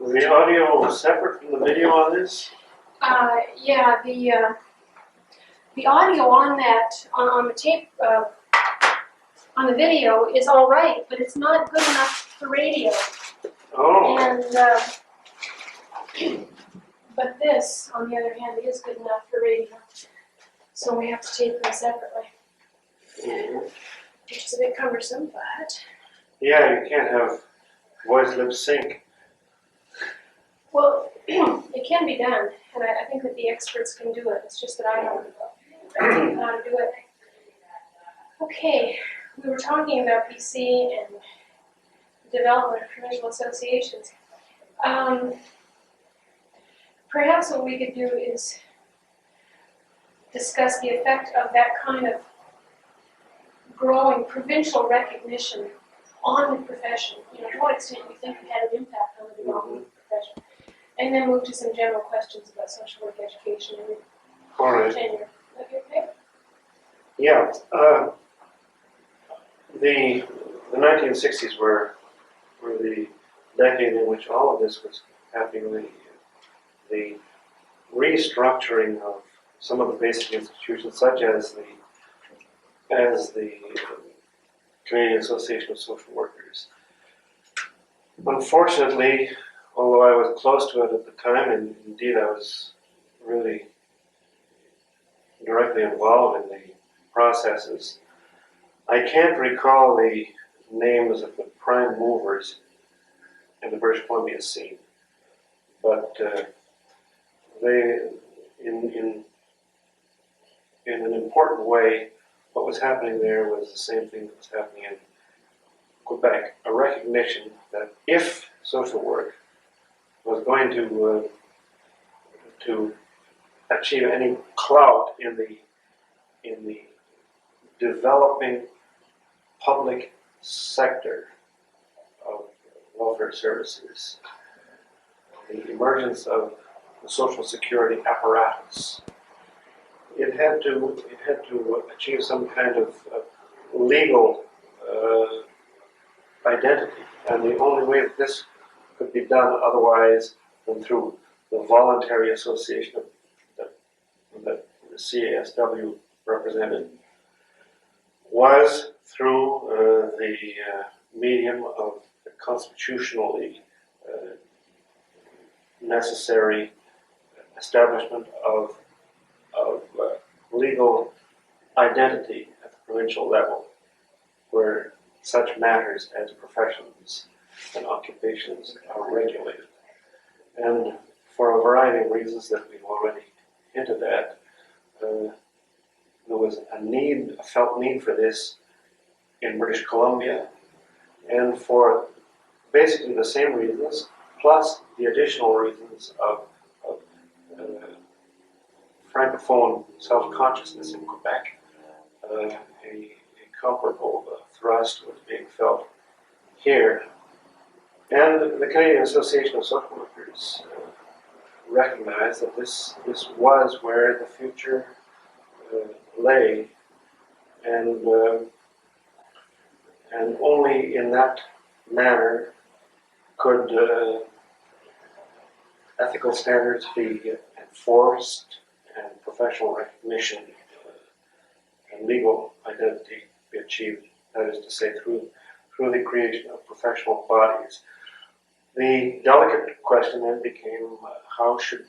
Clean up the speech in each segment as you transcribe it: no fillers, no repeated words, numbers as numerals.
Is the audio separate from the video on this? Yeah, the audio on that, on the tape, on the video is all right, but it's not good enough for radio. Oh. And, but this, on the other hand, is good enough for radio. So we have to tape them separately, which is a bit cumbersome, but... Yeah, you can't have voice lip sync. Well, it can be done, and I think that the experts can do it. It's just that I don't know how to do it. Okay, we were talking about BC and development of provincial associations. Perhaps what we could do is discuss the effect of that kind of growing provincial recognition on the profession. You know, to what extent we think it had an impact on the development of the profession. And then move to some general questions about social work education and tenure. Okay? Yeah. The 1960s were the decade in which all of this was happening. The restructuring of some of the basic institutions, such as the Canadian Association of Social Workers. Unfortunately, although I was close to it at the time, and indeed I was really directly involved in the processes, I can't recall the names of the prime movers in the British Columbia scene, but they, in an important way, what was happening there was the same thing that was happening in Quebec, a recognition that if social work was going to achieve any clout in the developing public sector of welfare services, the emergence of the social security apparatus, it had to achieve some kind of legal identity, and the only way that this could be done otherwise than through the voluntary association that the CASW represented was through the medium of the constitutionally necessary establishment of legal identity at the provincial level, where such matters as professions and occupations are regulated. And for a variety of reasons that we've already hinted at, there was a felt need for this in British Columbia, and for basically the same reasons, plus the additional reasons of francophone self-consciousness in Quebec. A comparable thrust was being felt here. And the Canadian Association of Social Workers recognized that this was where the future lay, and only in that manner could ethical standards be enforced and professional recognition and legal identity be achieved. That is to say, through the creation of professional bodies. The delicate question then became how should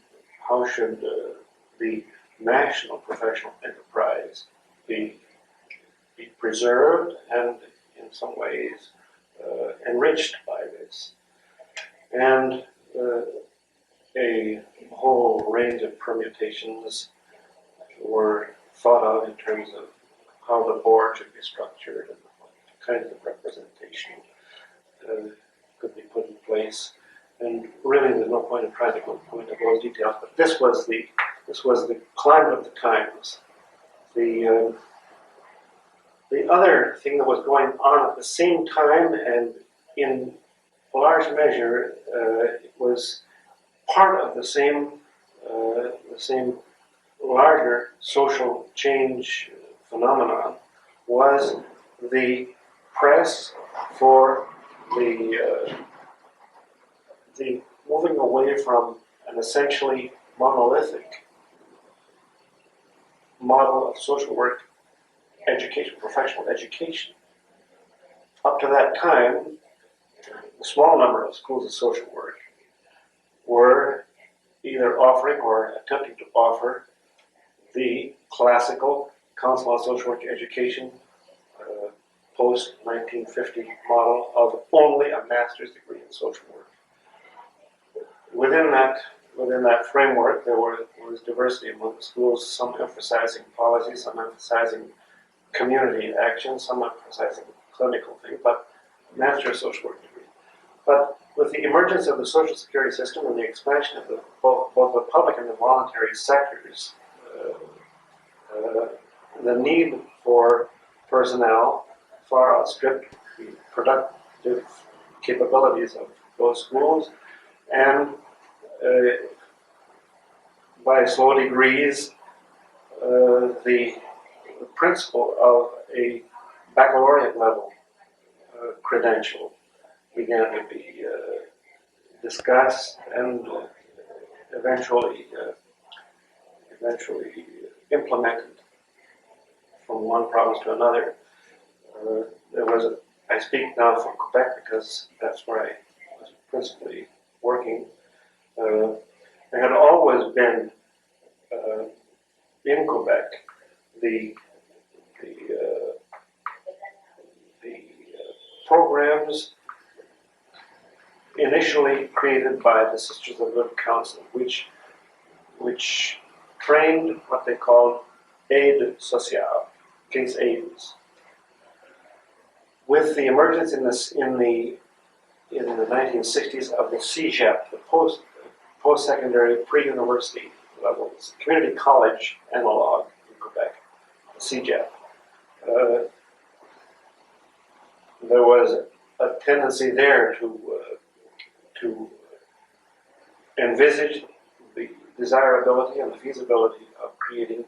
the national professional enterprise be preserved and in some ways enriched by this. And a whole range of permutations were thought of in terms of how the board should be structured and what kinds of representation could be put in place. And really, there's no point in trying to go into those details. But this was the climate of the times. The other thing that was going on at the same time, and in large measure, it was part of the same larger social change phenomenon, was the press for the moving away from an essentially monolithic model of social work education, professional education. Up to that time, a small number of schools of social work were either offering or attempting to offer the classical council on social work education post-1950 model of only a master's degree in social work. Within that framework, there was diversity among the schools, some emphasizing policy, some emphasizing community action, some emphasizing clinical things, but master of social work degree. But with the emergence of the social security system and the expansion of both the public and the voluntary sectors, the need for personnel far outstripped the productive capabilities of those schools, and by slow degrees, the principle of a baccalaureate level credential began to be discussed and eventually implemented from one province to another. I speak now for Quebec because that's where I was principally working. There had always been in Quebec the programs initially created by the Sisters of Good Counsel, which trained what they called aide sociale, case aides. With the emergence in the 1960s of the CEGEP, the post-secondary pre-university levels, community college analog in Quebec, the CEGEP, there was a tendency there to envisage the desirability and the feasibility of creating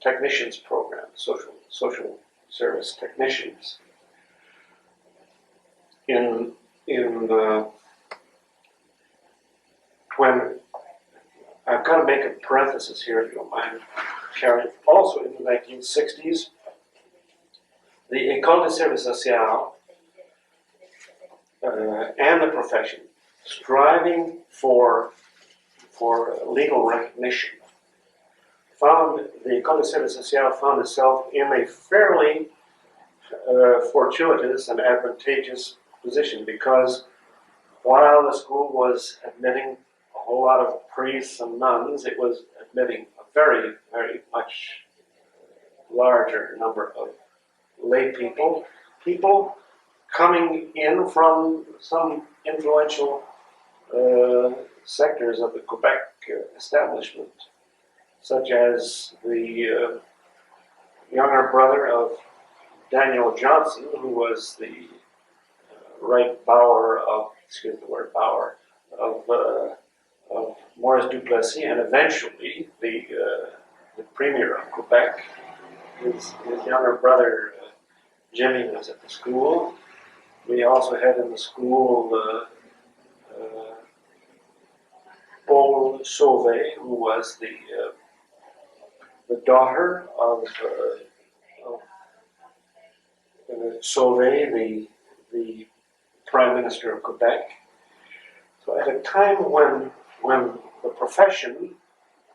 technicians programs, social service technicians. When I've got to make a parenthesis here, if you don't mind, Sharon. Also in the 1960s, the École de Service Social and the profession striving for legal recognition the École de Service Social found itself in a fairly fortuitous and advantageous position, because while the school was admitting a whole lot of priests and nuns, it was admitting a very, very much larger number of lay people coming in from some influential sectors of the Quebec establishment, such as the younger brother of Daniel Johnson, who was the right bower of, excuse the word bower, of Maurice Duplessis, and eventually the premier of Quebec. His younger brother Jimmy was at the school. We also had in the school Paul Sauvé, who was the daughter of Sauvé, the Prime Minister of Quebec. So at a time when the profession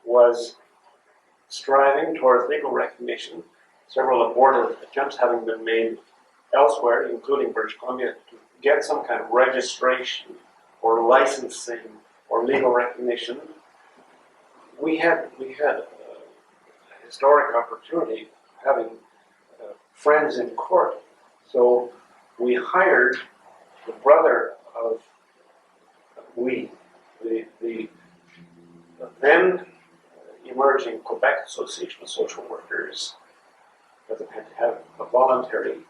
was striving towards legal recognition, several abortive attempts having been made elsewhere, including British Columbia, to get some kind of registration or licensing or legal recognition, we had a historic opportunity having friends in court. So we hired the brother of the then emerging Quebec Association of Social Workers, because it had to have a voluntary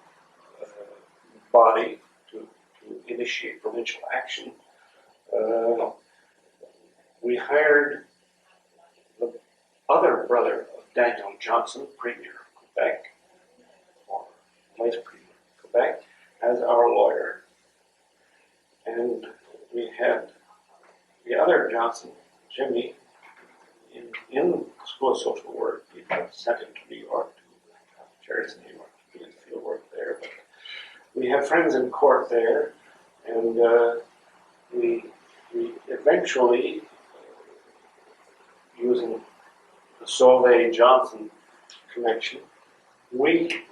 body to initiate provincial action. We hired the other brother of Daniel Johnson, Premier of Quebec, or Vice Premier of Quebec, as our lawyer. And we had the other Johnson, Jimmy, in the School of Social Work, he got sent him to New York to Cherry's New York to do field work there. But we have friends in court there, and we eventually, using the Solvay-Johnson connection, we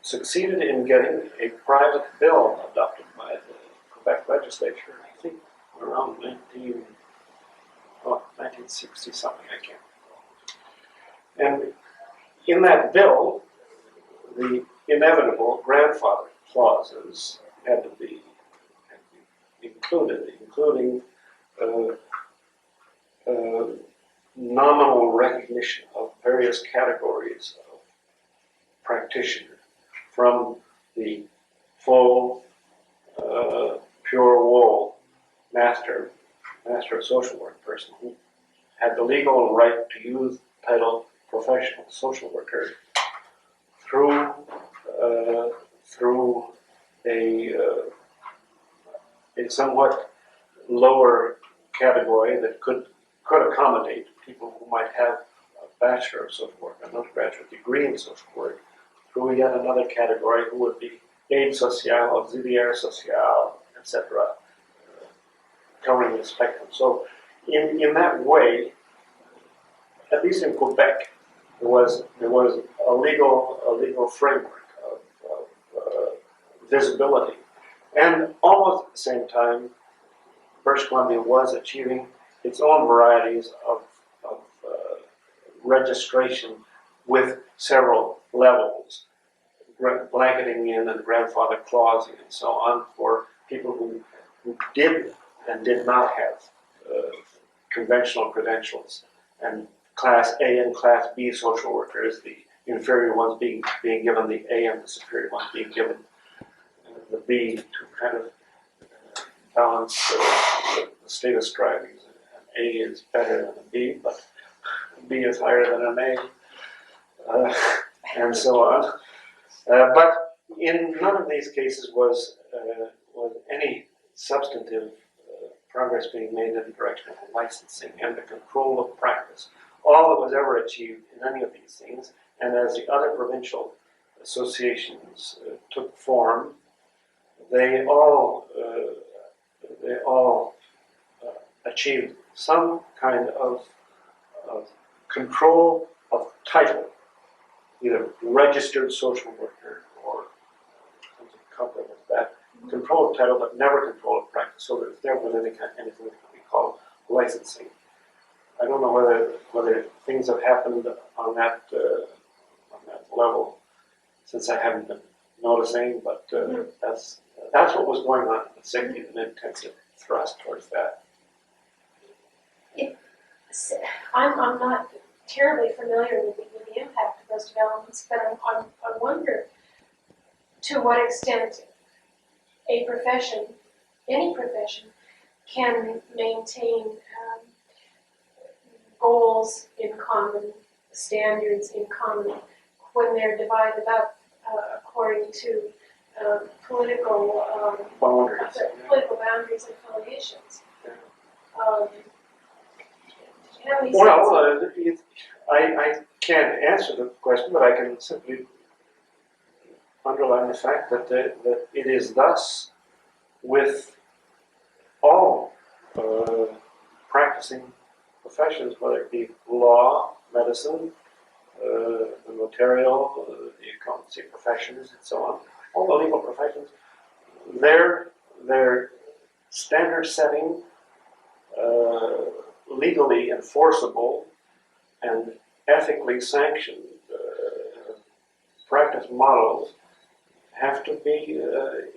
succeeded in getting a private bill adopted by the Quebec legislature, I think around 1960 something, I can't recall. And in that bill, the inevitable grandfather clauses had to be included, including nominal recognition of various categories of practitioner, from the full pure wool master of social work person who had the legal right to use the title professional social worker, through a somewhat lower category that could accommodate people who might have a Bachelor of Social Work, an undergraduate degree in social work, through yet another category who would be aide sociale, auxiliaire sociale, etc., covering the spectrum. So in that way, at least in Quebec, there was a legal framework of visibility. And almost at the same time, British Columbia was achieving its own varieties of registration with several levels, blanketing in and grandfather clausing and so on for people who did and did not have conventional credentials, and Class A and Class B social workers, the inferior ones being given the A and the superior ones being given the B, to kind of balance the status strivings. An A is better than a B, but a B is higher than an A, and so on. But in none of these cases was any substantive progress being made in the direction of licensing and the control of practice. All that was ever achieved in any of these things, and as the other provincial associations took form, they all achieved some kind of control of title, either registered social worker or something coupled with that. Control of title, but never control of practice, so that if there was anything that could be called licensing. I don't know whether things have happened on that level since I haven't been noticing, but that's what was going on in the city, an intensive thrust towards that. I'm not terribly familiar with the impact of those developments, but I wonder to what extent a profession, any profession, can maintain goals in common, standards in common, when they're divided up according to political boundaries and affiliations. Do you have any sense? I can't answer the question, but I can simply underline the fact that it is thus with all practicing professions, whether it be law, medicine, the notarial, the accountancy professions, and so on, all the legal professions, their standard setting, legally enforceable and ethically sanctioned practice models have to be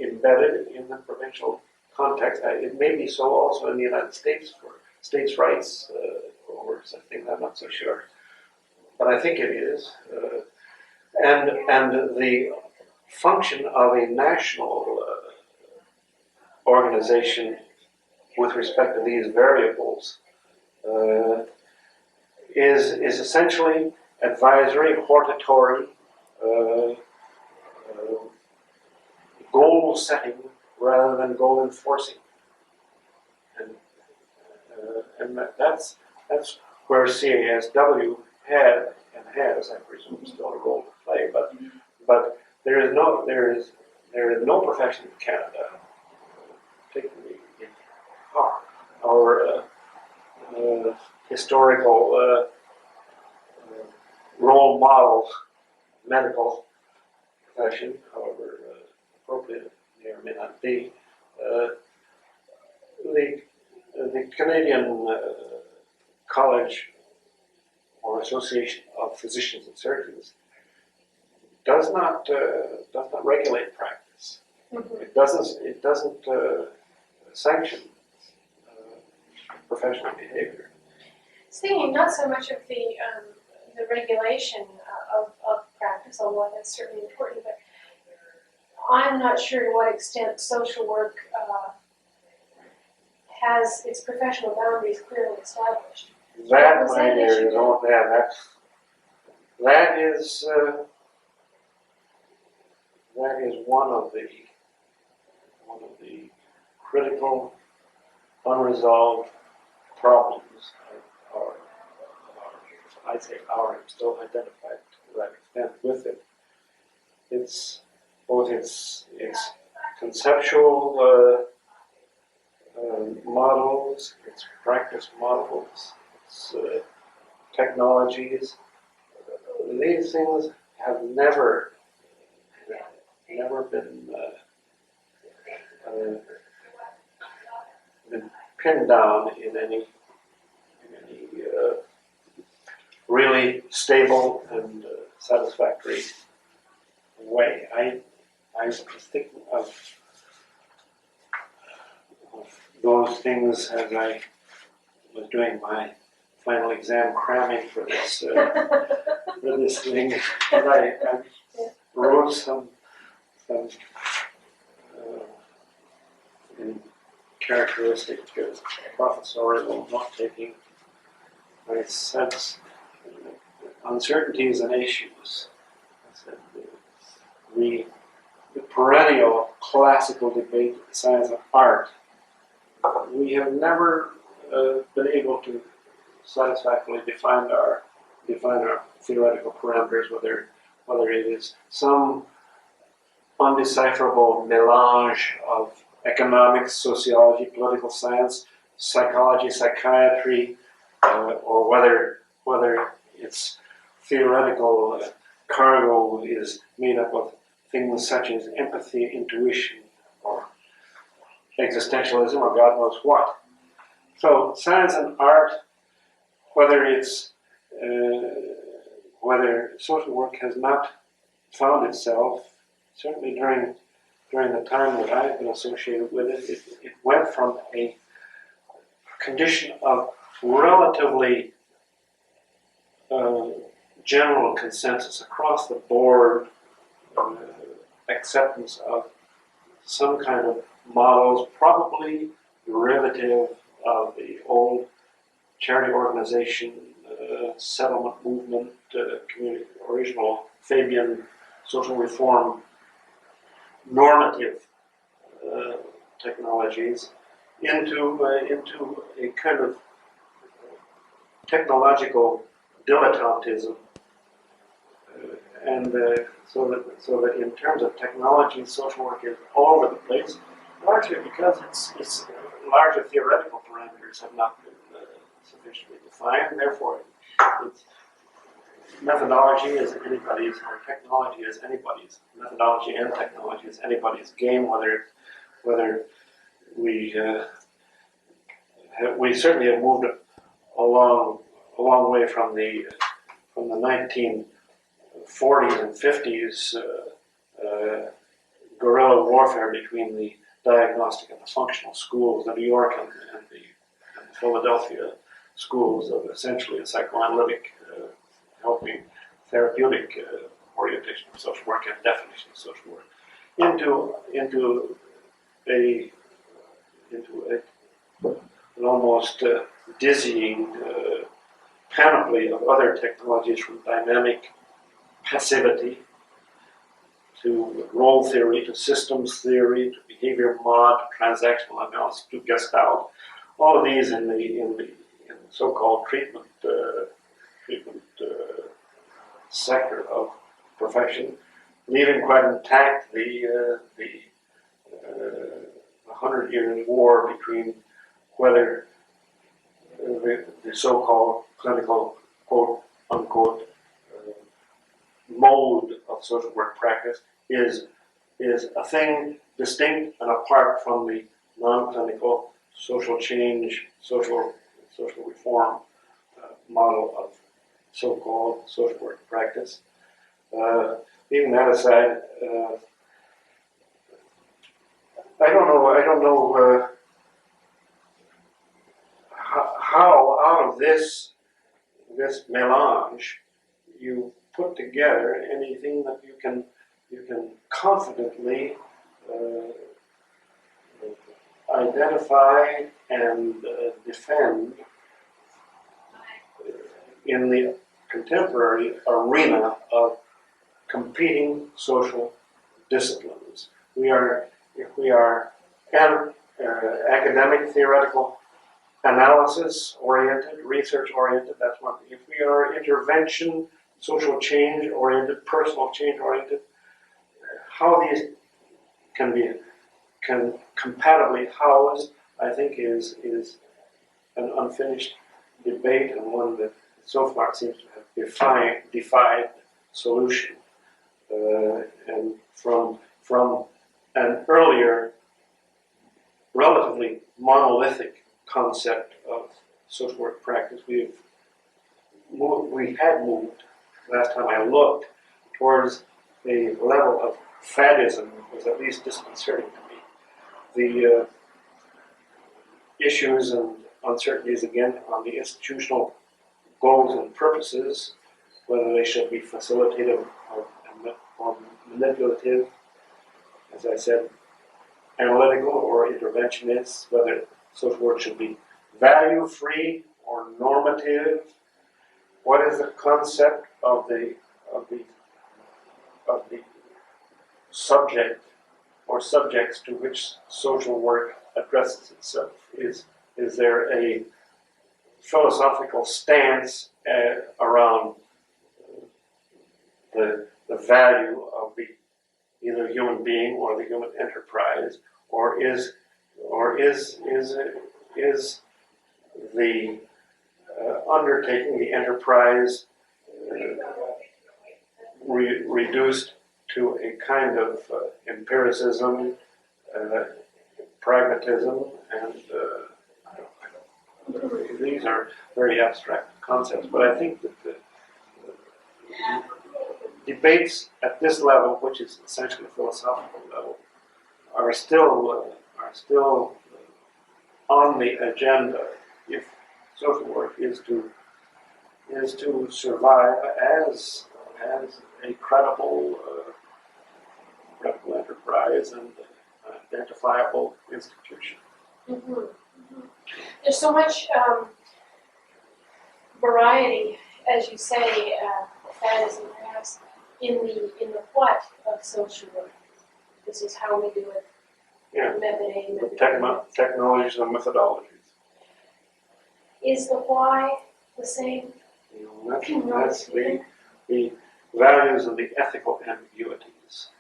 embedded in the provincial context. It may be so also in the United States for states' rights or something, I'm not so sure. But I think it is. And the function of a national organization with respect to these variables is essentially advisory, hortatory, goal setting rather than goal enforcing. And That's where CASW had and has, I presume, still a role to play. But there is no profession in Canada, particularly in our historical role model medical profession, however appropriate it may or may not be. The Canadian College or Association of Physicians and Surgeons does not regulate practice. Mhm. It doesn't sanction professional behavior. Thinking not so much of the regulation of practice, although that's certainly important, but I'm not sure to what extent social work has its professional boundaries clearly established. That, Was my that an dear, issue? is all that is one of the critical unresolved problems of our I'd say I'm still identified to that extent with it. It's both its conceptual models, its practice models, its technologies. These things have never been pinned down in any really stable and satisfactory way. I was thinking of those things as I was doing my final exam cramming for this thing. And I wrote some in characteristic professorial note taking. I said uncertainties and issues. I said the perennial classical debate of science and art. We have never been able to satisfactorily define our theoretical parameters, whether it is some undecipherable melange of economics, sociology, political science, psychology, psychiatry, or whether its theoretical cargo is made up of things such as empathy, intuition, or existentialism, or God knows what. So science and art, whether social work has not found itself, certainly during the time that I've been associated with it, it went from a condition of relatively general consensus across the board, acceptance of some kind of models, probably derivative of the old charity organization, settlement movement, original Fabian social reform normative technologies, into a kind of technological dilettantism, and so that in terms of technology, social work is all over the place, largely because its larger theoretical parameters have not been sufficiently defined. Therefore, its methodology is anybody's, or technology is anybody's. Methodology and technology is anybody's game. Whether we certainly have moved a long way from the 1940s and 50s guerrilla warfare between the diagnostic and the functional schools, the New York and the Philadelphia schools of essentially a psychoanalytic, helping therapeutic orientation of social work and definition of social work, into an almost dizzying panoply of other technologies, from dynamic passivity to role theory, to systems theory, to behavior mod, to transactional analysis, to Gestalt, all of these in the so-called treatment sector of profession, leaving quite intact the 100 Years' War between whether the so-called clinical quote unquote mode of social work practice is a thing distinct and apart from the non-clinical social change, social reform model of so-called social work practice. Leaving that aside, I don't know how out of this melange you put together anything that you can confidently identify and defend in the contemporary arena of competing social disciplines. If we are academic, theoretical, analysis oriented, research oriented, that's one thing. If we are intervention, social change oriented, personal change oriented, how these can compatibly house, I think, is an unfinished debate, and one that so far seems to have defied solution. And from an earlier, relatively monolithic concept of social work practice, we had moved, last time I looked, towards a level of faddism that was at least disconcerting to me. The issues and uncertainties, again, on the institutional goals and purposes, whether they should be facilitative or manipulative, as I said, analytical or interventionist, whether social work should be value-free or normative. What is the concept of the subject or subjects to which social work addresses itself? Is there a philosophical stance around the value of the either human being or the human enterprise, or is the undertaking, the enterprise, reduced to a kind of empiricism, pragmatism, and these are very abstract concepts. But I think that the debates at this level, which is essentially a philosophical level, are still on the agenda if social work is to survive as a credible enterprise and identifiable institution. Mm-hmm. Mm-hmm. There's so much variety, as you say, faddism perhaps, in the what of social work. This is how we do it. Yeah. Method A, method B. Technologies and methodologies. Is the why the same? That's the values and the ethical ambiguities.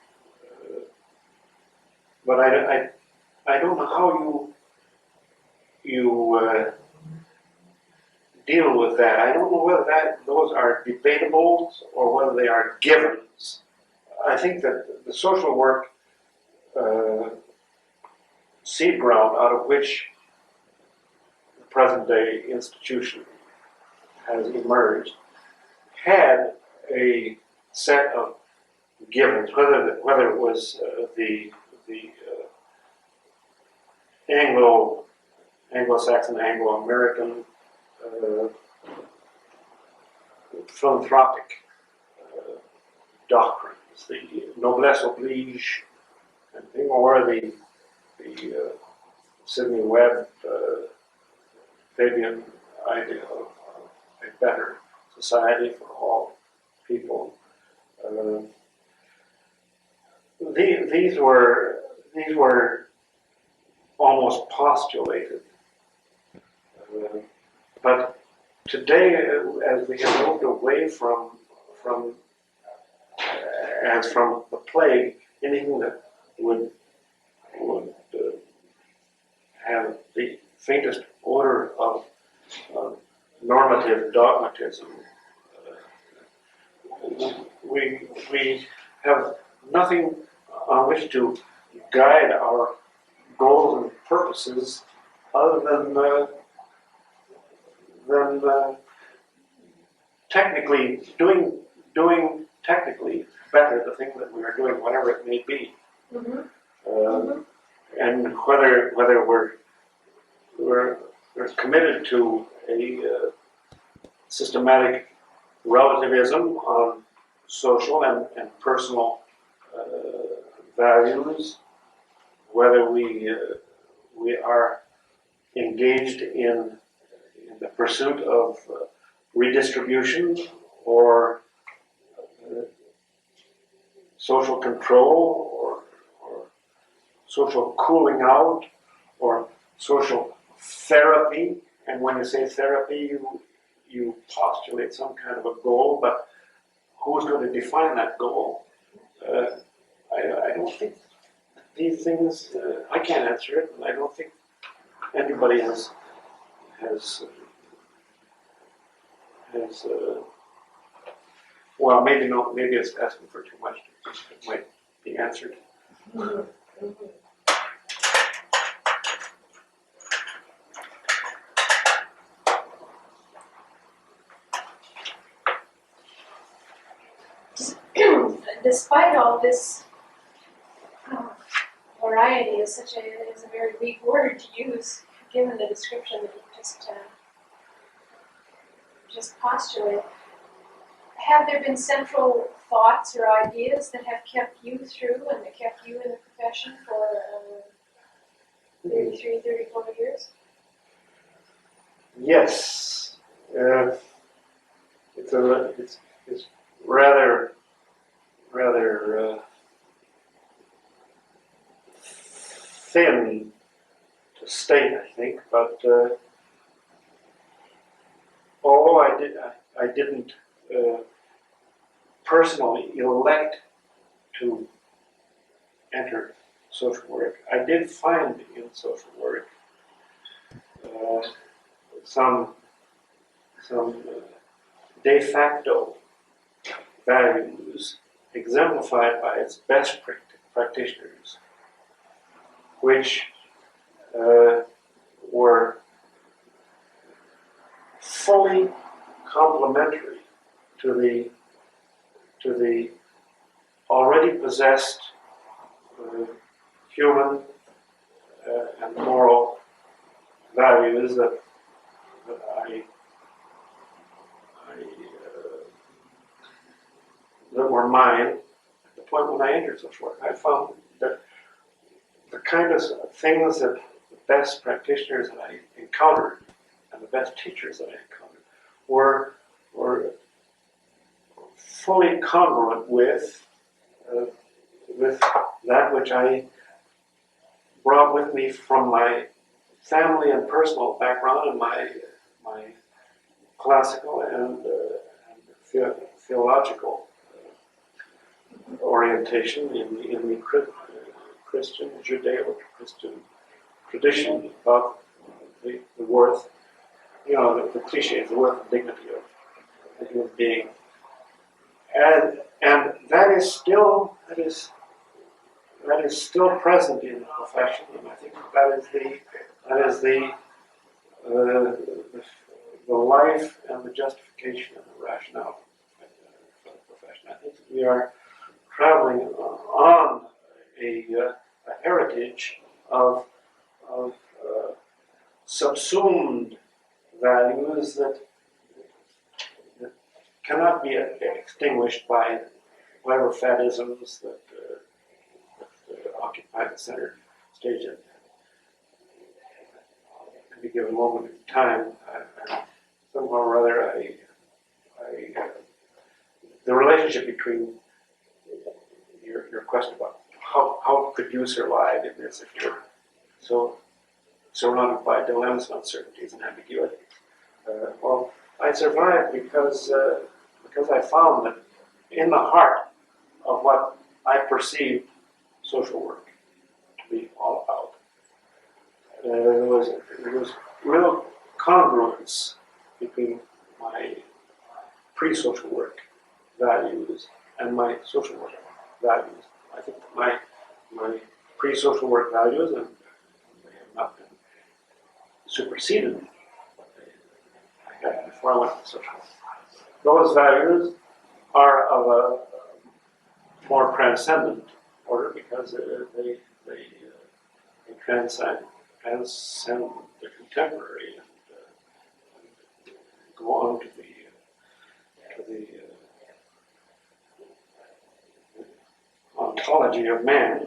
But I don't know how you deal with that. I don't know whether those are debatable or whether they are givens. I think that the social work seed ground out of which the present day institution has emerged had a set of givens, whether it was the Anglo-Saxon, Anglo-American philanthropic doctrines, the noblesse oblige, or the Sidney Webb Fabian idea of a better society for all people. These were almost postulated But today, as we have moved away from as from the plague, anything that would have the faintest odor of normative dogmatism, we have nothing on which to guide our goals and purposes other than technically doing technically better the thing that we are doing, whatever it may be. And whether we're committed to a systematic relativism on social and personal values, whether we are engaged in the pursuit of redistribution or social control or social cooling out or social therapy. And when you say therapy, you postulate some kind of a goal, but who's going to define that goal? I don't think these things, I can't answer it, and I don't think anybody has well, maybe not, maybe it's asking for too much. It might be answered. Despite all this variety is a very weak word to use, given the description that you just postulated. Have there been central thoughts or ideas that have kept you through and that kept you in the profession for 33, 34 years? Yes. It's rather thin to state, I think, but although I didn't personally elect to enter social work, I did find in social work some de facto values exemplified by its best practitioners, which were fully complementary to the already possessed human and moral values that that were mine at the point when I entered social work. I found that the kind of things that the best practitioners that I encountered and the best teachers that I encountered were fully congruent with that which I brought with me from my family and personal background and my classical and theological orientation in the Christian, Judeo-Christian tradition about the worth, the cliches, the worth and dignity of the human being. And that is still present in the profession, and I think that is the life and the justification and the rationale for the profession. I think that we are traveling on a heritage of subsumed values that cannot be extinguished by whatever fadisms that occupy the center stage at any given moment in time. Somehow or other, the relationship between your question about how could you survive in this if you're surrounded by dilemmas, uncertainties, and ambiguities. Well, I survived because I found that in the heart of what I perceived social work to be all about, there was real congruence between my pre-social work values and my social work values. I think that my pre-social work values, and they have not been superseded I had before I went to social work. Those values are of a more transcendent order because they transcend the contemporary and go on to the ontology of man.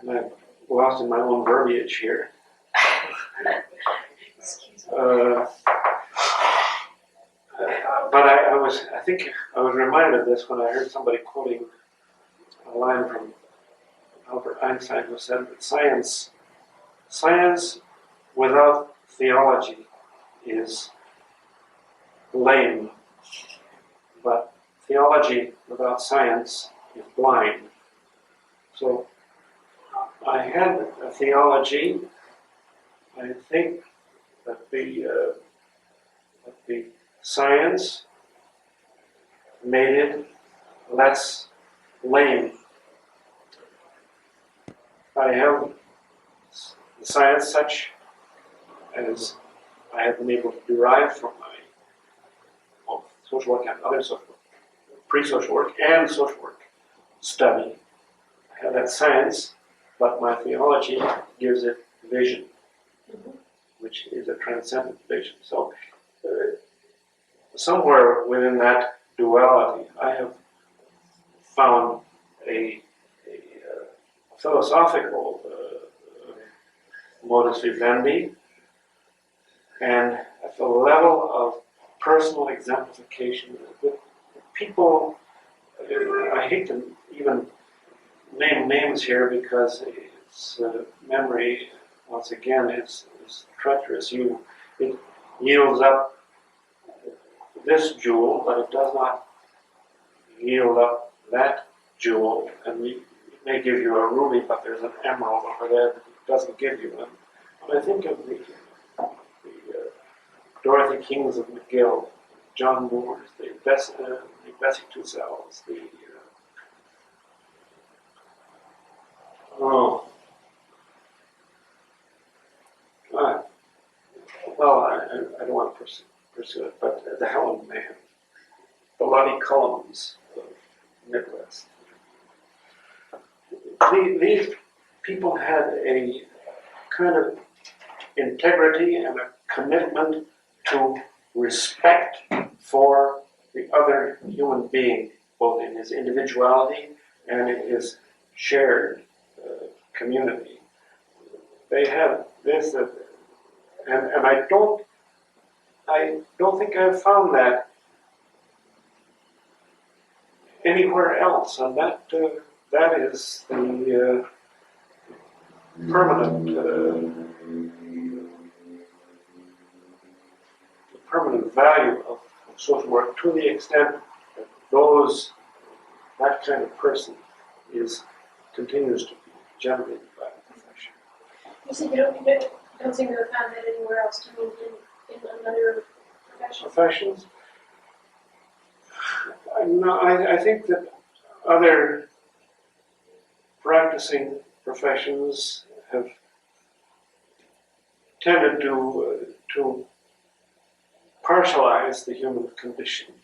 And I've lost in my own verbiage here. But I think I was reminded of this when I heard somebody quoting a line from Albert Einstein, who said that science without theology is lame, but theology without science is blind. So I had a theology. I think that the science made it less lame. I have the science such as I have been able to derive from my both social work and other social work, pre-social work and social work study. I have that science, but my theology gives it vision, which is a transcendent vision. So somewhere within that duality, I have found a philosophical modus vivendi, and at the level of personal exemplification with people. I hate to even name names here because it's memory, once again, is treacherous. It yields up this jewel, but it does not yield up that jewel. And it may give you a ruby, but there's an emerald over there that it doesn't give you. And when I think of the Dorothy Kings of McGill, John Moores, the Bessie Tussauds, I don't want to pursue it, but the Helen Man, the Lonnie Cullums of Midwest. These people had a kind of integrity and a commitment to respect for the other human being, both in his individuality and in his shared community. They have this, and I don't think I've found that anywhere else, and that is the permanent value of social work, to the extent that that kind of person continues to be generated by the profession. You said you don't seem to have found that anywhere else. Do you mean in another profession? Professions? No, I think that other practicing professions have tended to partialize the human condition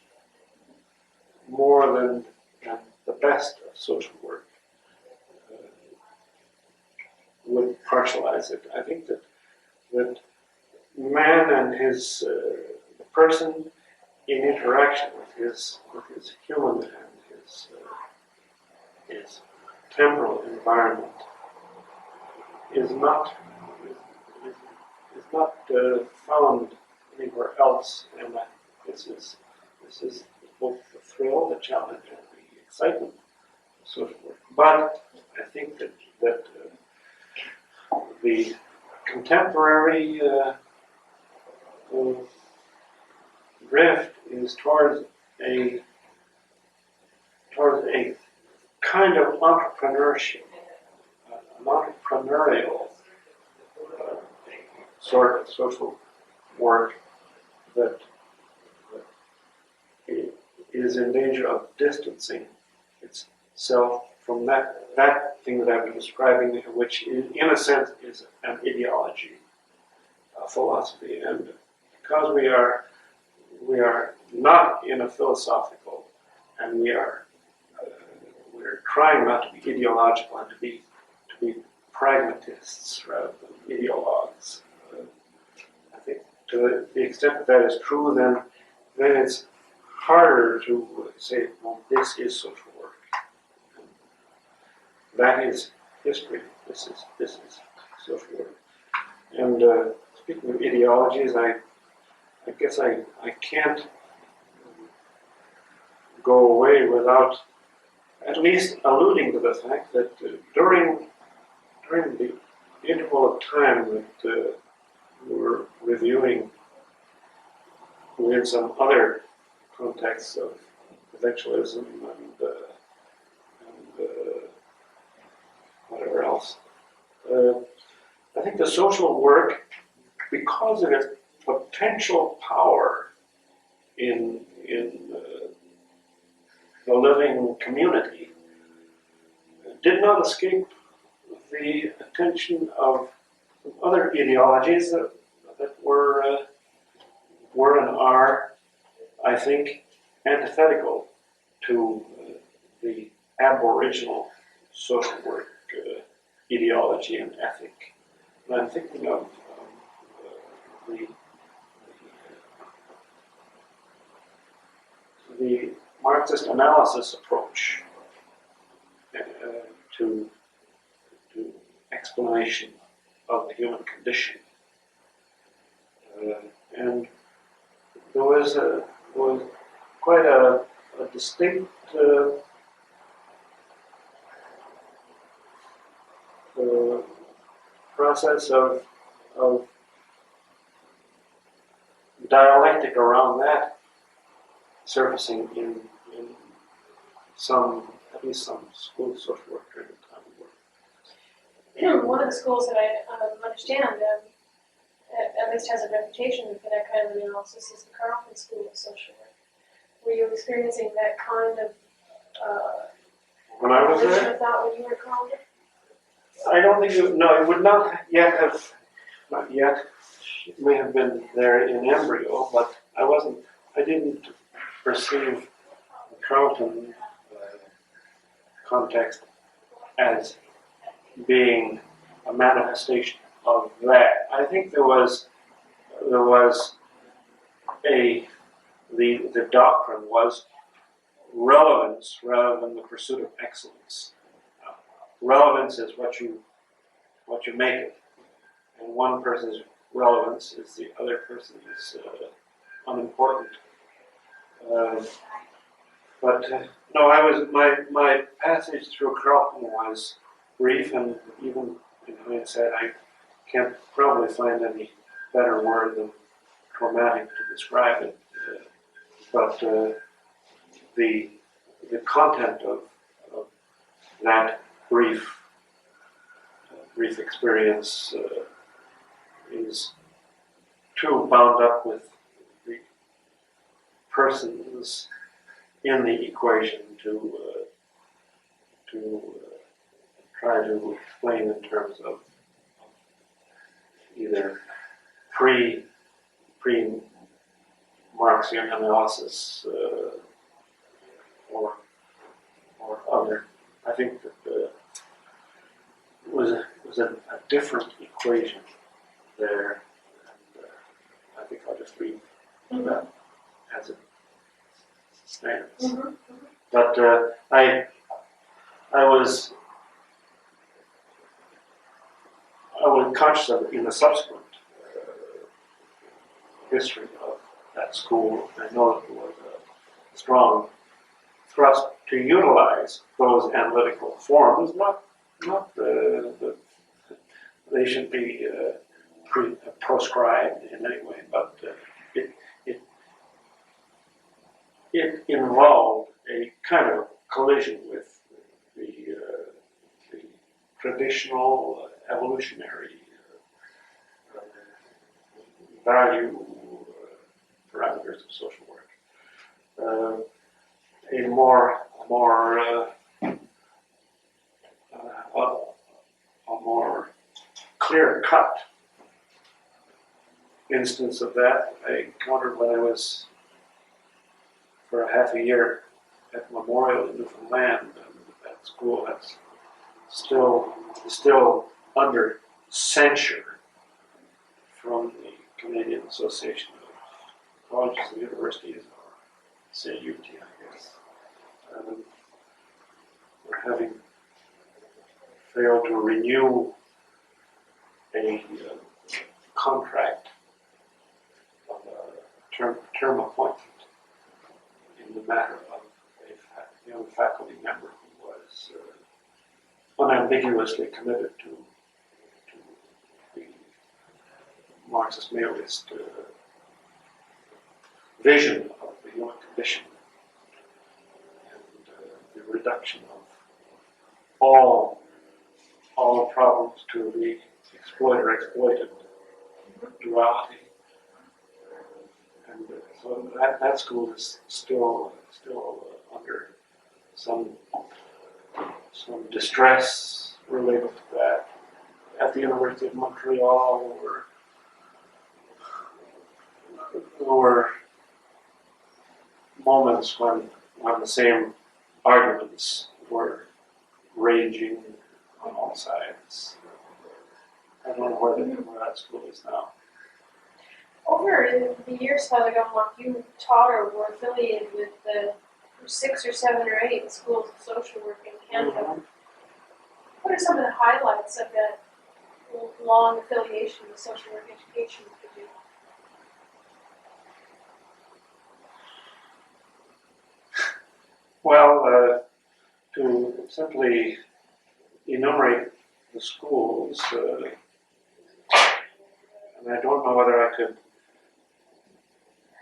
more than the best of social work would partialize it. I think that man and the person in interaction with his human and his temporal environment is not found anywhere else, and this is both the thrill, the challenge, and the excitement of social work. But I think that that the contemporary drift is towards a kind of entrepreneurship, an entrepreneurial sort of social work that is in danger of distancing itself from that thing that I've been describing, which in a sense is an ideology, a philosophy. And because we are not in a philosophical, and we're trying not to be ideological and to be pragmatists rather than ideologues. I think to the extent that is true, then it's harder to say, well, this is social work. That is history. This is social work. And speaking of ideologies, I guess I can't go away without at least alluding to the fact that during the interval of time that we were reviewing with some other contexts of provincialism and whatever else, I think the social work, because of its potential power in the living community, did not escape the attention of other ideologies that were and are, I think, antithetical to the Aboriginal social work ideology and ethic. And I'm thinking of the Marxist analysis approach to explanation of the human condition. And there was quite a distinct process of dialectic around that surfacing in at least some school of social work during the time of work. One of the schools that I understand, at least has a reputation for that kind of analysis, is the Carleton School of Social Work. Were you experiencing that kind of when I was there? thought when you were Carleton? I don't think it would not yet. It may have been there in embryo, but I didn't perceive the Carleton context as being a manifestation of that. I think there was the doctrine was relevance rather than the pursuit of excellence. Relevance is what you make it, and one person's relevance is the other person's unimportant. But no, my passage through Carleton was brief, and even in hindsight, I can't probably find any better word than traumatic to describe it. But the content of that brief experience is too bound up with the persons in the equation to try to explain in terms of either pre-Marxian analysis or other. I think that it was a different equation there, and I think I'll just read that as it stands. Mm-hmm. But I was conscious of in the subsequent history of that school. I know that there was a strong thrust to utilize those analytical forms, not not they should be proscribed in any way, but it, it, it involved a kind of collision with the traditional evolutionary value parameters of social work. A more clear-cut instance of that I encountered when I was for a half a year at Memorial in Newfoundland, and that school that's still under censure from the Canadian Association of Colleges and Universities, or CUT, I guess. We're having failed to renew a contract of a term appointment in the matter of a young faculty member who was unambiguously committed to the Marxist-Maoist vision of the human condition and the reduction of all problems to the exploiter-exploited duality. And so that school is still under some distress related to that. At the University of Montreal, there were moments when the same arguments were raging on all sides. I don't know where that school is now. Over in the years, Father Gumlock, you taught or were affiliated with the 6 or 7 or 8 schools of social work in Canada. Mm-hmm. What are some of the highlights of that long affiliation with social work education for you? Well, to simply enumerate the schools, and I don't know whether I could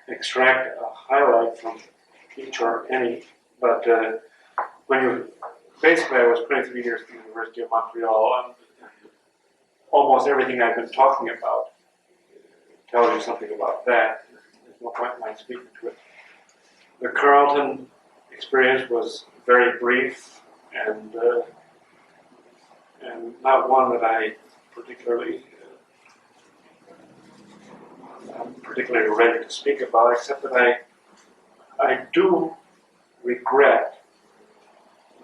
extract a highlight from each or any, but basically I was 23 years at the University of Montreal, and almost everything I've been talking about tells you something about that. There's no point in my speaking to it. The Carleton experience was very brief and not one that I I'm particularly ready to speak about, except that I do regret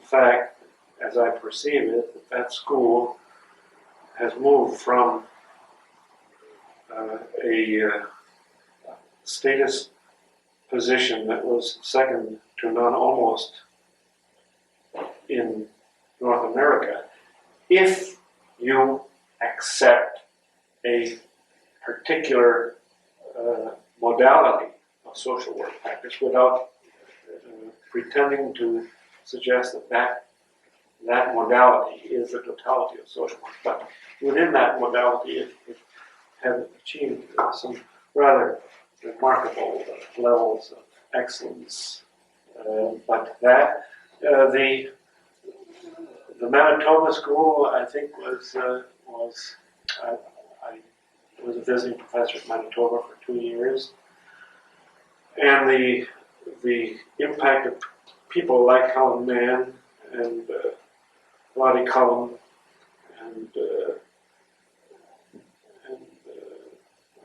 the fact, as I perceive it, that school has moved from a status position that was second to none almost in North America, if you accept a particular modality of social work practice without pretending to suggest that modality is the totality of social work. But within that modality, it has achieved some rather remarkable levels of excellence. But the Manitoba school, I think, I was a visiting professor at Manitoba for 2 years, and the impact of people like Helen Mann and Lottie Cullum and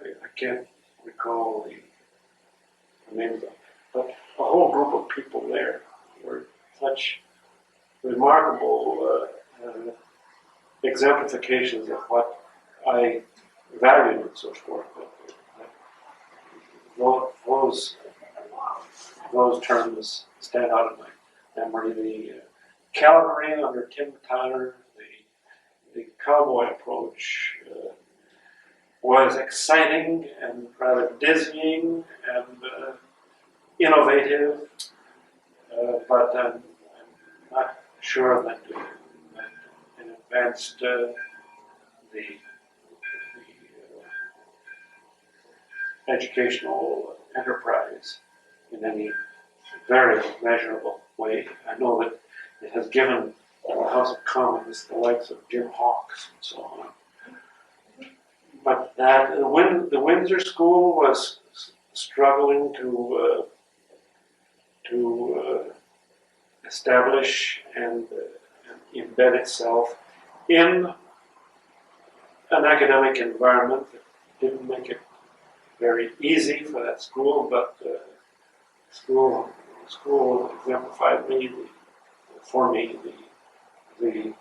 I can't recall the names of them, but a whole group of people there were such remarkable exemplifications of what I valued in social work. Those terms stand out in my memory. The Calgary under Tim Tyler, the cowboy approach was exciting and rather dizzying and innovative, but I'm not sure that advanced the educational enterprise in any very measurable way. I know that it has given the House of Commons the likes of Jim Hawkes and so on. But that the Windsor School was struggling to establish and embed itself in an academic environment that didn't make it very easy for that school, but school exemplified for me the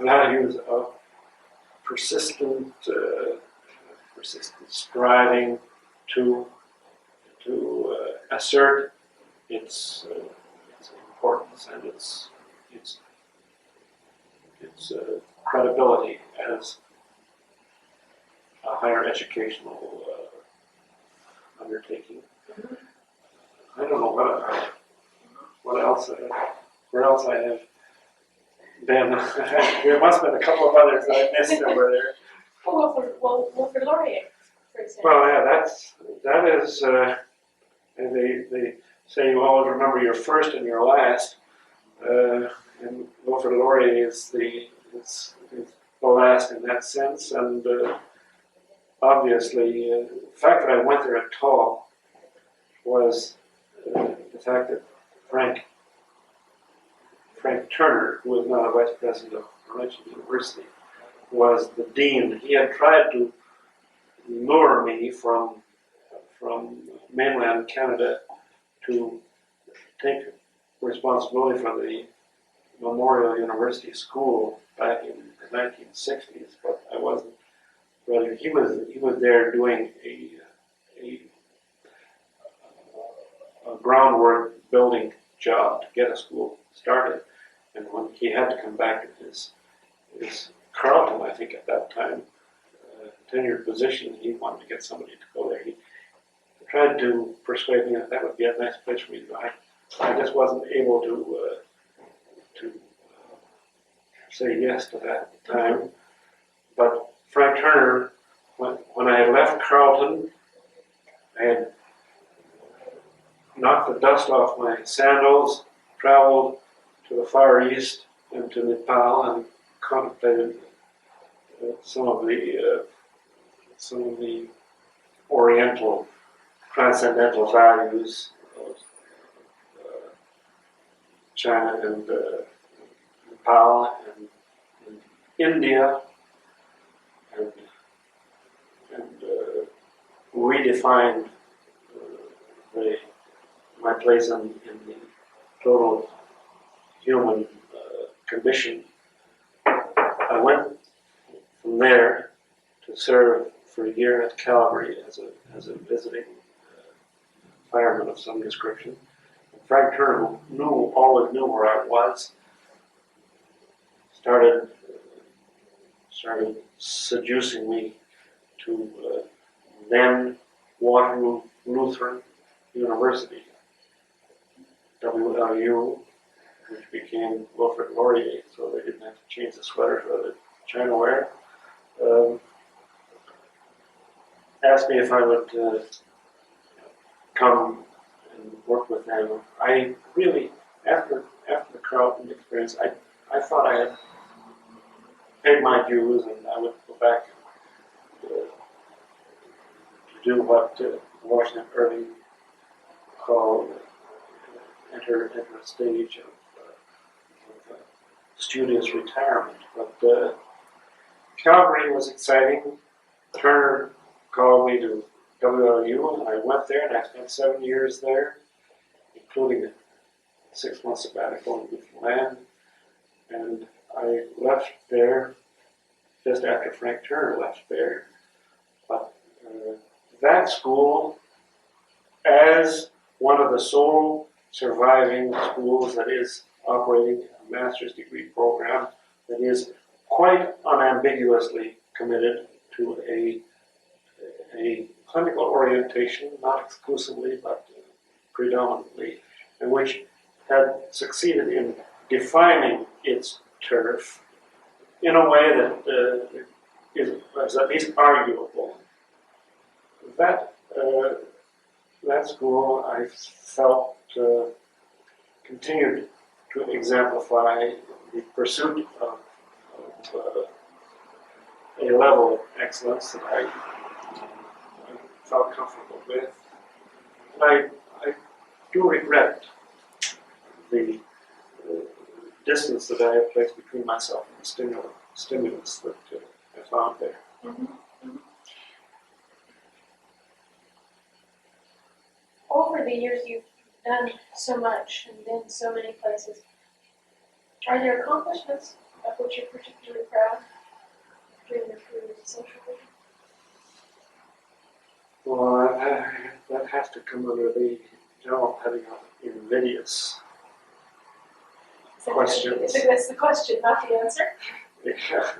values of persistent striving to assert its importance and its credibility as a higher educational undertaking. I don't know what else. Where else I have been? There must have been a couple of others that I missed over there. Wilfrid Laurier, for example. Well, yeah, that is. They say you always remember your first and your last, and Wilfrid Laurier is the last in that sense, and obviously, the fact that I went there at all was the fact that Frank Turner, who was now the vice president of Laurentian University, was the dean. He had tried to lure me from mainland Canada to take responsibility for the Memorial University School back in the 1960s, but I wasn't ready. He was there doing a groundwork building job to get a school started, and when he had to come back in his Carleton, I think at that time, tenured position, he wanted to get somebody to go there. He tried to persuade me that would be a nice place for me to go. I just wasn't able to say yes to that at the time. But Frank Turner, when I had left Carleton, I had knocked the dust off my sandals, traveled to the Far East and to Nepal, and contemplated some of the Oriental transcendental values of China and Nepal and India, and redefined my place in the total human condition. I went from there to serve for a year at Calgary as a visiting fireman of some description. Frank Turner always knew where I was. Started seducing me to then Waterloo Lutheran University, WLU, which became Wilfrid Laurier, so they didn't have to change the sweaters or the china ware. Asked me if I would come and work with them. I really, after the Carleton experience, I thought I had paid my dues and I would go back to do what Washington Irving called enter a stage of studious retirement. But Calgary was exciting. Turner called me to WLU, and I went there, and I spent 7 years there, including a 6-month sabbatical in Newfoundland. And I left there just after Frank Turner left there. But that school, as one of the sole surviving schools that is operating a master's degree program that is quite unambiguously committed to a clinical orientation, not exclusively but predominantly, and which had succeeded in defining its turf in a way that is at least arguable. That school, I felt, continued to exemplify the pursuit of a level of excellence that I felt comfortable with. And I do regret the distance that I have placed between myself and the stimulus that I found there. Mhm, mhm. Over the years, you've done so much and been so many places. Are there accomplishments of which you're particularly proud during your career as a social worker? Well, that has to come under the general heading of invidious questions. That's the question, not the answer. I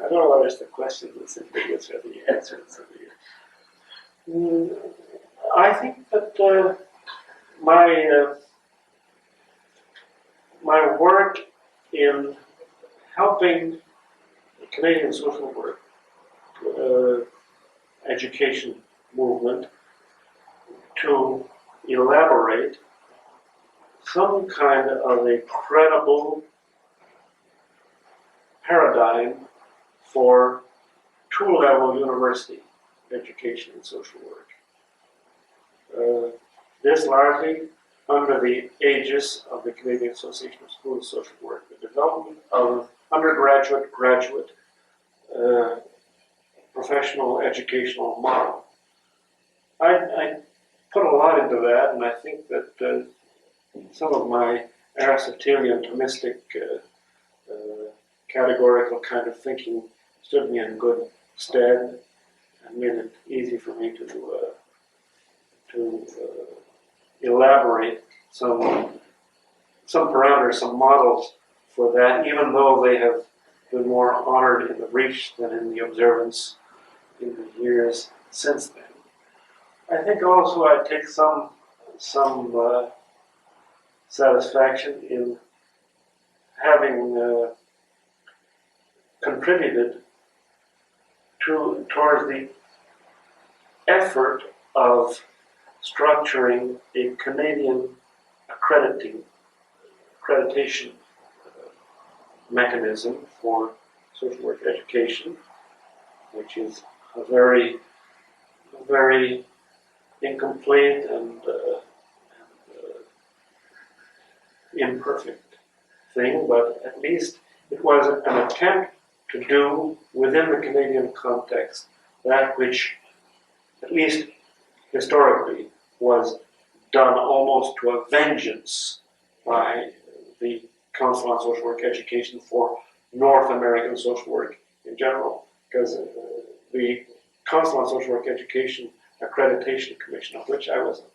don't know whether it's the question that's invidious or the answer that's invidious. I think that my work in helping the Canadian social work education movement to elaborate some kind of a credible paradigm for two-level university education in social work. This largely under the aegis of the Canadian Association of Schools of Social Work, the development of undergraduate, graduate, professional educational model. I put a lot into that, and I think that some of my Aristotelian, Thomistic, categorical kind of thinking stood me in good stead and made it easy for me to elaborate some parameters, some models for that, even though they have been more honored in the briefs than in the observance in the years since then. I think also I take some satisfaction in having contributed towards the effort of structuring a Canadian accreditation mechanism for social work education, which is a very incomplete and imperfect thing, but at least it was an attempt to do within the Canadian context that which, at least historically, was done almost to a vengeance by the Council on Social Work Education for North American social work in general, because the Council on Social Work Education Accreditation Commission, of which I was a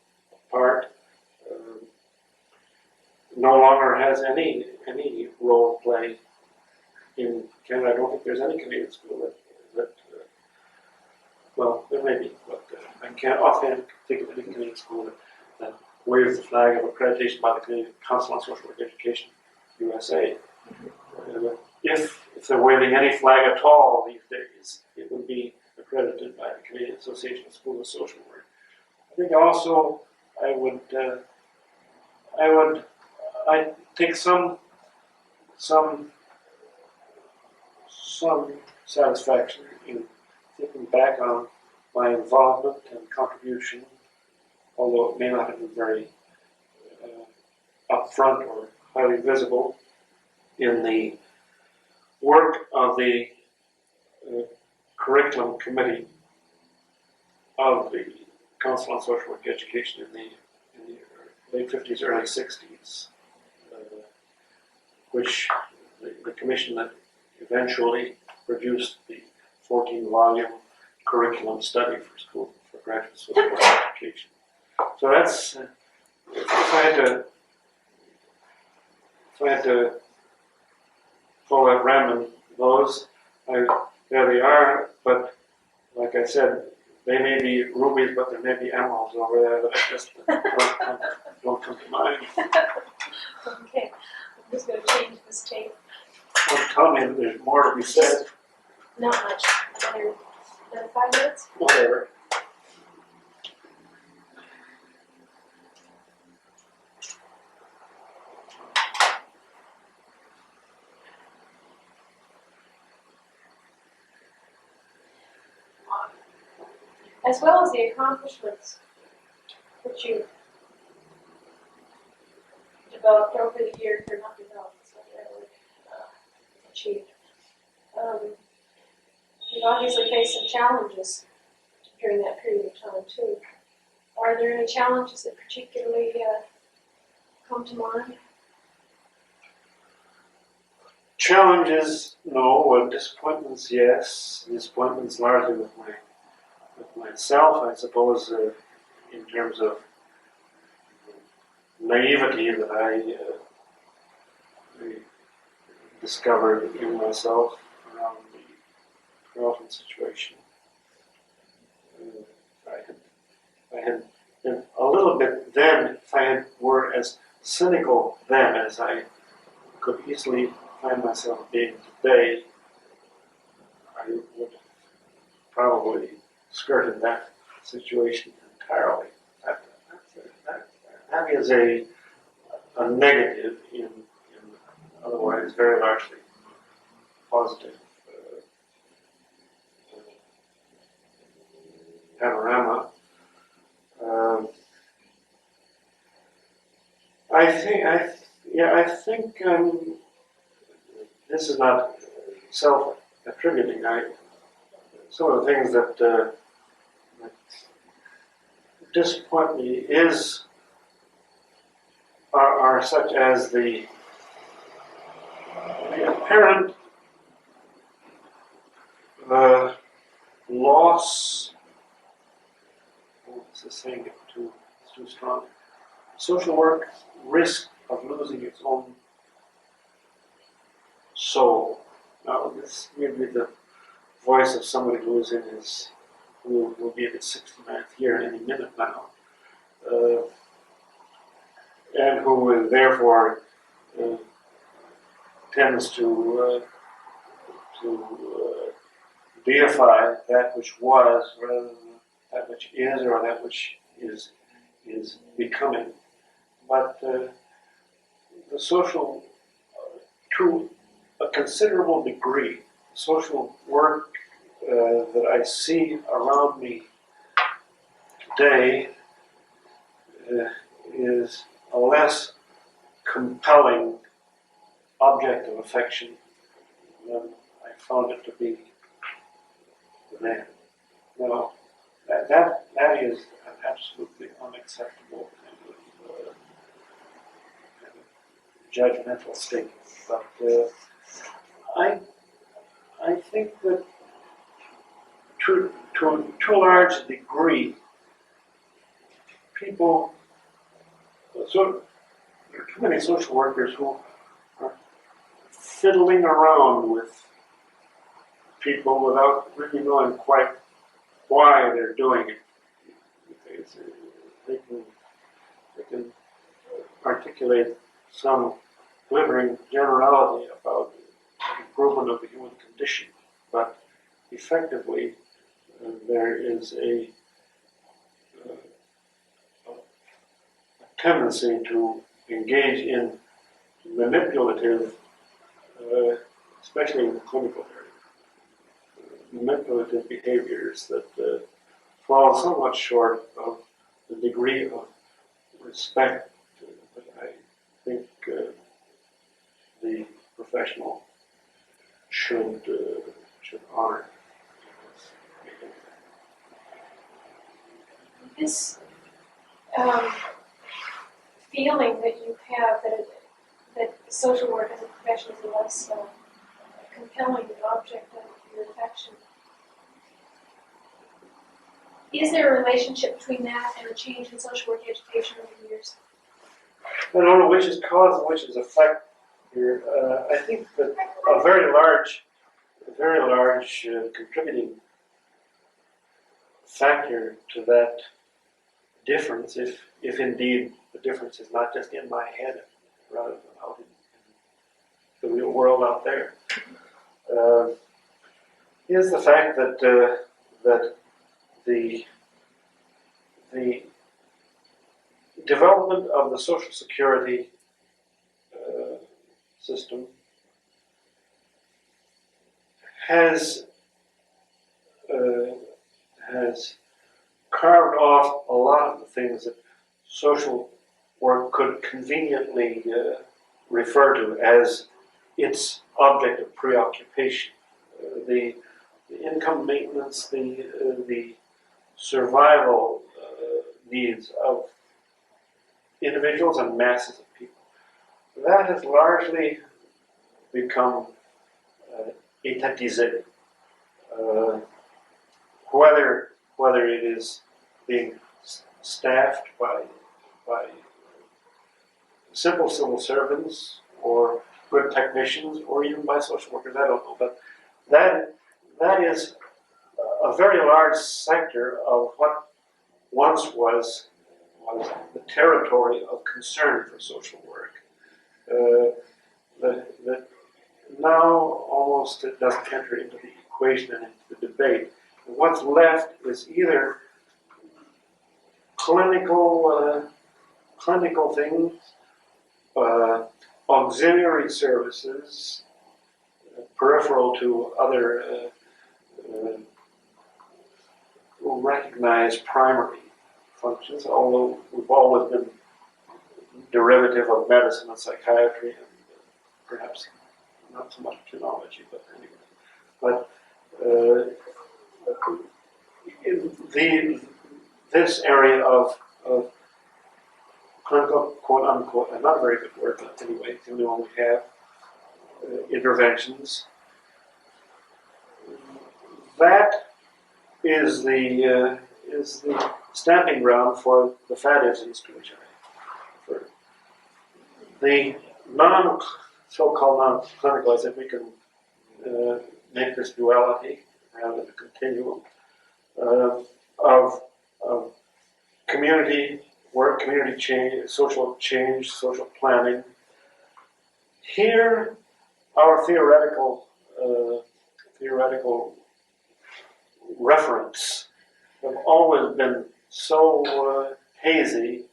part, no longer has any role to play in Canada. I don't think there's any Canadian school that well, there may be, but I can't offhand think of any Canadian school that waves the flag of accreditation by the Canadian Council on Social Work Education, USA. If they're waving any flag at all these days, it would be accredited by the Canadian Association of Schools of Social Work. I think also I take some satisfaction in thinking back on my involvement and contribution, although it may not have been very upfront or highly visible, in the work of the curriculum committee of the Council on Social Work Education in the late 50s, early 60s, which the commission that eventually produced the 14-volume curriculum study for graduate social work education. So that's, if I had to pull at random those, there they are, but like I said, they may be rubies, but there may be emeralds over there that I just don't come to mind. Okay, I'm just going to change this tape. Don't tell me that there's more to be said. Not much. Another 5 minutes? Whatever. As well as the accomplishments that you developed over the years, or not developed, it's not the right word, achieved. You've obviously faced some challenges during that period of time too. Are there any challenges that particularly come to mind? Challenges, no. Disappointments, yes. Disappointments largely with myself, I suppose, in terms of naivety that I discovered in myself around the Carlton situation. I had been a little bit then, if I were as cynical then as I could easily find myself being today, I would probably skirted that situation entirely. That is a negative in otherwise very largely positive panorama. I think this is not self-attributing. Some of the things that disappoint me are such as the apparent loss. What's the saying? It's too strong. Social work risk of losing its own soul. Now, this may be the voice of somebody who is in his, who will be in his 69th year any minute now, and who therefore tends to deify that which was rather than that which is or that which is becoming. But the social, to a considerable degree, social work that I see around me today is a less compelling object of affection than I found it to be then. Now, that is an absolutely unacceptable kind of judgmental statement. But I think that to a large degree, people, so there are too many social workers who are fiddling around with people without really knowing quite why they're doing it. They can articulate some glimmering generality about improvement of the human condition, but effectively there is a tendency to engage in manipulative, especially in the clinical area, manipulative behaviors that fall somewhat short of the degree of respect that I think the professional should honor. This feeling that you have that social work as a profession is a less compelling object of your affection. Is there a relationship between that and a change in social work education over the years? I don't know which is cause and which is effect here. I think that a very large contributing factor to that difference, if indeed the difference is not just in my head, rather than out in the real world out there, is the fact that that the development of the Social Security system has carved off a lot of the things that social work could conveniently refer to as its object of preoccupation. The income maintenance, the survival needs of individuals and masses of people. That has largely become étatisé. Whether it is being staffed by simple civil servants or good technicians or even by social workers, I don't know, but that is a very large sector of what once was the territory of concern for social work. That now almost it doesn't enter into the equation and into the debate. And what's left is either clinical things, auxiliary services, peripheral to other recognized primary functions, although we've always been derivative of medicine and psychiatry and perhaps not so much genealogy, but anyway. But this area of clinical, quote unquote, and not a very good word, but anyway, it's the only one we have, interventions, that is the stamping ground for the fatisms to which I refer. The so-called non-clinical, as if we can make this duality rather than a continuum of community work, community change, social planning. Here, our theoretical reference have always been so hazy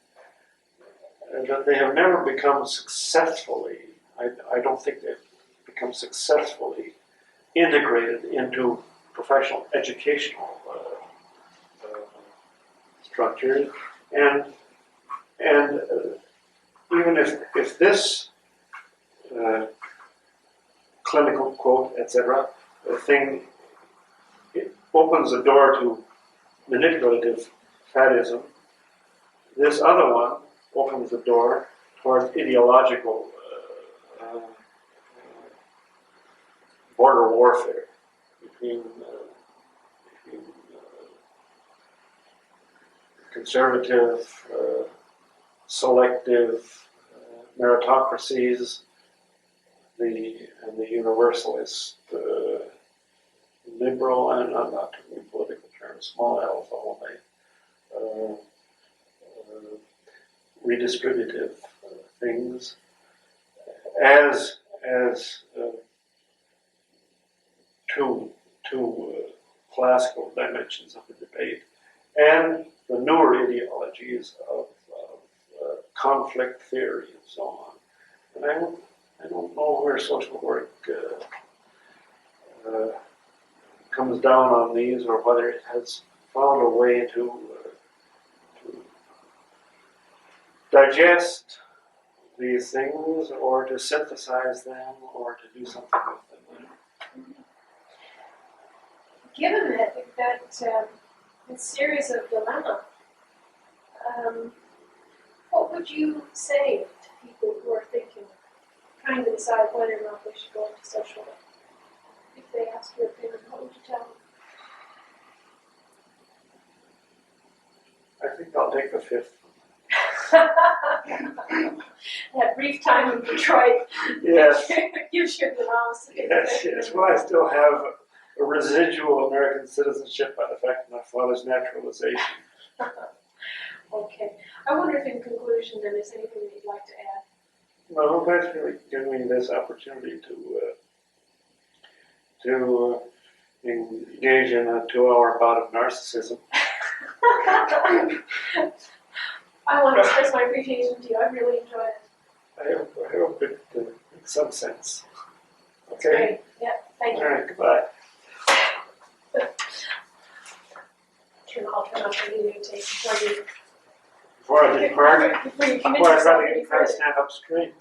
that they have never become successfully, I don't think they've become successfully integrated into professional educational structures. And even if this clinical quote, etc., thing, it opens the door to manipulative fatism, this other one opens the door towards ideological border warfare between conservative, selective meritocracies, and the universalist, liberal, and I'm not in political terms, small L's only, redistributive things, as two classical dimensions of the debate, and the newer ideologies of conflict theory and so on. And I don't know where social work comes down on these, or whether it has found a way to digest these things, or to synthesize them, or to do something with them. Given that series of dilemma, what would you say to people who are trying to decide whether or not they should go into social work? If they ask your opinion, what would you tell them? I think I'll take the fifth. That brief time in Detroit. Yes. Gives you the honest. Yes. Well, I still have a residual American citizenship by the fact of my father's naturalization. Okay. I wonder if in conclusion then there's anything that you'd like to add? Well, thanks for giving me this opportunity to engage in a 2-hour bout of narcissism. I want to express my appreciation to you. I really enjoyed it. I hope it in some sense. It's Okay. great. Yeah, thank All you. right, goodbye. I'll turn off the videotape before you Before I depart, before you commit before I yourself try any to further. stand up straight.